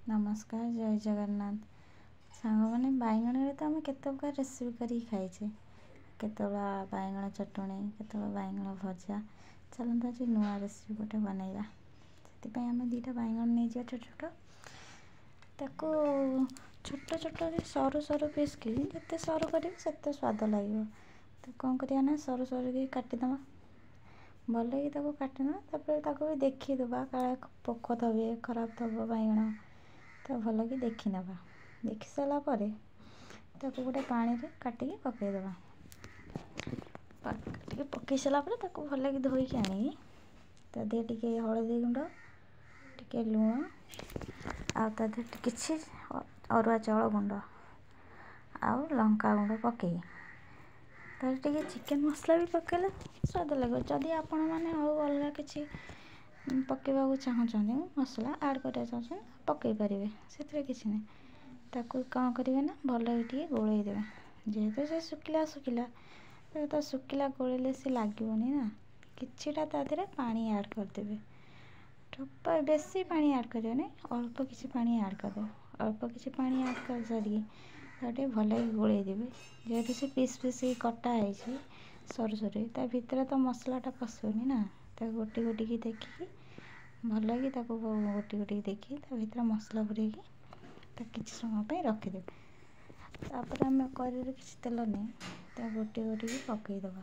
नमस्कार जय जगन्नाथ सांग मैंने बैगण तो आम केत प्रकार रेसिपी कर खाइचे केतला बैगण चटणी केतला बैगण भजा चलते आज नुआ रेसिपी गोटे बनैबा से आम दुटा बैगण नहीं जा छोट छोट ताको छोट छोट सरू सरू पीस की जिते सरू कर स्वाद लगे तो कौन करना सरू सरू की काटिदमा भल कि काटिदमा भी देखीदबा काले पोक थवे खराब थब बैगण तो भल कि देखी नवा देखी सारा पर गोटे पानी रे काटिकी पकईदबा पकई सारा भल कि धोईकी आनी दे टिके हलदी गुंड टिके लुण आदे किछि अरुआ चाउल गुंड आउ लंका गुंड पकई टिके चिकेन मसला भी पकेले स्वाद लगे जदि आपण मैंने आउ अलग किसी पकेबा चाहूँ मसला ऐड करने चाहूँ पकई पारे से किसी ना ताकू कौन करेंगे ना भल कि गोलई देवे जेहेतु से सुखिला सुखिला तो सुखिला गोलैले सी लगनी ना किछिटा तादे पानी ऐड करदेवे ठोपा बेसी पानी ऐड करें अल्प किसी पानी ऐड करदे अल्प किसी पानी ऐड कर सारे भल गोलई देवे जेहेतु से पीस पीस कटा है सरू सरू ता भितर तो मसलाटा पशुनी ना गोटी गोटी की देखिकी भल कि गोटी गोटी देखी भर मसला पूरे किसी समय रखिदेवे तापर आम कर किसी तेल नहीं गोटी गोटी की पकईदबा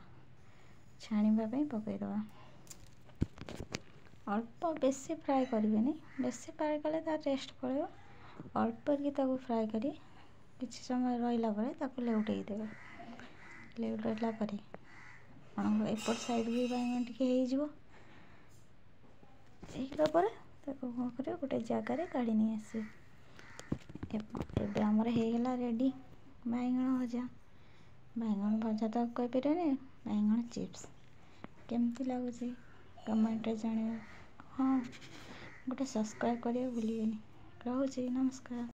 छाणीवाई पकईदबा अल्प बेसी फ्राए करें बेसी फ्राए कले टेस्ट पड़े अल्प कि फ्राए करी किसी समय रहा लेउटे देवे लेउटेला एपट साइड भी बैगण टे होपर कौन कर गोटे जगार काढ़ी नहीं आसवे आमर होगला रेडी बैगण भजा तो कहीपर बैगण चिप्स केमती लगुच कमेंट जाना हाँ गोटे सब्सक्राइब करिए भूलिए रोचे नमस्कार।